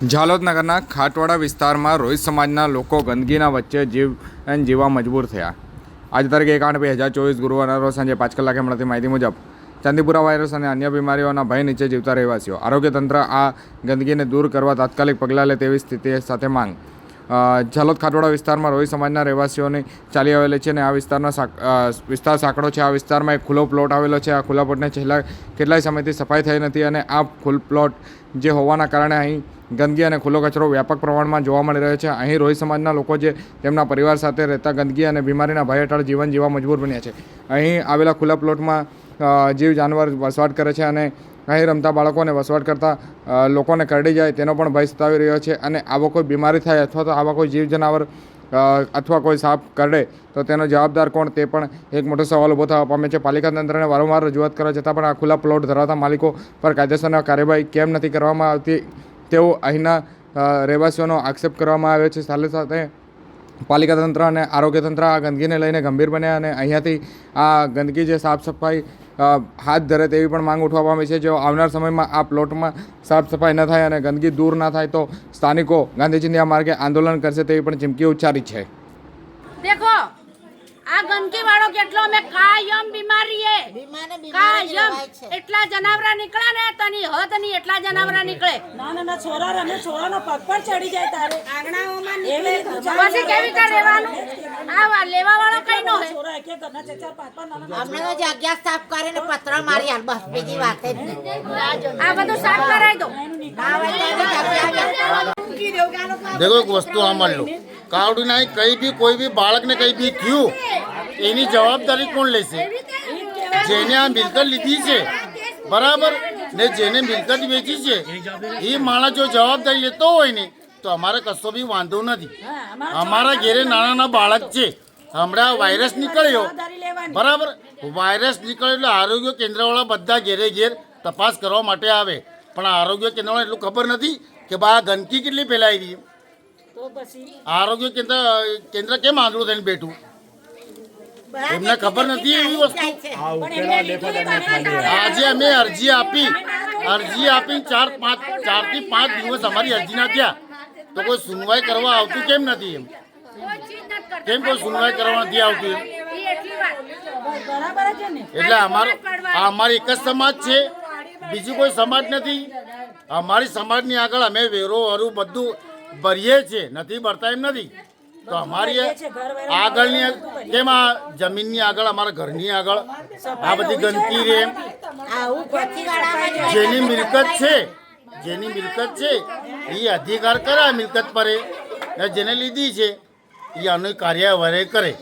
ઝાલોદ નગરના ખાટવાડા વિસ્તારમાં રોહિત સમાજના લોકો ગંદકીના વચ્ચે જીવવા મજબૂર થયા। આજે તારીખ 1/8/2024 ગુરુવારના રોજ સાંજે 5 કલાકે મળતી માહિતી મુજબ ચાંદીપુરા વાયરસ અને અન્ય બીમારીઓના ભય નીચે જીવતા રહેવાસીઓ આરોગ્ય તંત્ર આ ગંદકીને દૂર કરવા તાત્કાલિક પગલાં લે તેવી સ્થિતિ સાથે માંગ। ઝાલોદ ખાટવાડા વિસ્તારમાં રોહિત સમાજના રહેવાસીઓની ચાલી આવેલી છે અને આ વિસ્તાર સાંકડો છે। આ વિસ્તારમાં એક ખુલ્લો પ્લોટ આવેલો છે। આ ખુલ્લા પ્લોટને છેલ્લા કેટલાય સમયથી સફાઈ થઈ નથી અને આ ખુલ્લો પ્લોટ જે હોવાના કારણે અહીં ગંદકી અને ખુલ્લો કચરો વ્યાપક પ્રમાણમાં જોવા મળી રહ્યો છે। અહીં રોહિત સમાજના લોકો જે તેમના પરિવાર સાથે રહેતા ગંદકી અને બીમારીના ભય હેઠળ જીવન જીવવા મજબૂર બન્યા છે। અહીં આવેલા ખુલ્લા પ્લોટમાં જીવ જાનવર વસવાટ કરે છે અને અહીં રમતા બાળકોને વસવાટ કરતા લોકોને કરડી જાય તેનો પણ ભય સતાવી રહ્યો છે અને આવો કોઈ બીમારી થાય અથવા તો આવા કોઈ જીવ જનાવર અથવા કોઈ સાપ કરડે તો તેનો જવાબદાર કોણ તે પણ એક મોટો સવાલ ઊભો થવા પામે છે। પાલિકા તંત્રને વારંવાર રજૂઆત કરવા છતાં પણ આ ખુલ્લા પ્લોટ ધરાવતા માલિકો પર કાયદેસરના કાર્યવાહી કેમ નથી કરવામાં આવતી તેવો અહીંના રહેવાસીઓનો આક્ષેપ કરવામાં આવ્યો છે। સાથે પાલિકા તંત્ર અને આરોગ્ય તંત્ર આ ગંદકીને લઈને ગંભીર બન્યા અને અહીંયાથી આ ગંદકી જે સાફ સફાઈ હાથ ધરે તેવી પણ માંગ ઉઠવા પામી છે। જો આવનાર સમયમાં આ પ્લોટમાં સાફ સફાઈ ન થાય અને ગંદકી દૂર ના થાય તો સ્થાનિકો ગાંધીજીના માર્ગે આંદોલન કરશે તેવી પણ ચીમકી ઉચ્ચારી છે। देखो आ गंदकी वाળો કેટલો મે કાયમ બીમારી હે કાયમ એટલા જનાવરા નીકળે ને તની હદ ની એટલા જનાવરા નીકળે ના છોરા રમે છોરાનો પગ પર ચડી જાય તારે આંગણાઓમાં નીકળે પછી કેવી રીતે રહેવાનું આ લેવા વાળો કઈ નો હે છોરા એક એક ઘરના ચાર પાંચ પાંચ हमने तो जग्या साफ करे ने पत्रा मारी हाल बस बीजी बात है नहीं આ બધું સાફ કરાઈ દો देखो एक वस्तु मान लो कावड़ी नहीं कहीं भी कोई भी बालक ने कहीं भी क्यों एनी जवाबदारी कौन लेશે जेने आ मिलकत લીધી છે બરાબર ને જેને મિલકત વેચી છે એ માણસ જો જવાબદારી લેતો હોય ને તો અમારે કશો બી વાંધો નથી। અમારા ઘેરે નાના બાળક છે હમણાં વાયરસ નીકળ્યો બરાબર વાયરસ નીકળ્યો એટલે આરોગ્ય કેન્દ્રવાળા બધા ઘેરે ઘેર તપાસ કરવા માટે આવે પણ આરોગ્ય કેન્દ્રવાળા એટલું ખબર નથી કે બા ગંદકી કેટલી ફેલાઈ રહી। આરોગ્ય કેન્દ્ર કેમ આંધળું થઈને બેઠું એમને ખબર નથી એવી વસ્તુ। આજે અમે અરજી આપી 4 થી 5 દિવસ અમારી અરજી ના થયા તો કોઈ સુનવાઈ કરવા આવતું કેમ નથી એમ કેમ કોઈ સુનવાઈ કરવા નથી આવતું એટલે અમારી એક જ સમાજ છે બીજું કોઈ સમાજ નથી। અમારી સમાજની આગળ અમે વેરો વરું બધું ભરીએ છીએ નથી ભરતા એમ નથી તો અમારી આગળની કેમ આ જમીનની આગળ અમારા ઘરની આગળ આ બધી ગંદકી રે જેની મિલકત છે એ અધિકાર કરે મિલકત પર જેને લીધી છે એ આનું કાર્યવાહી કરે।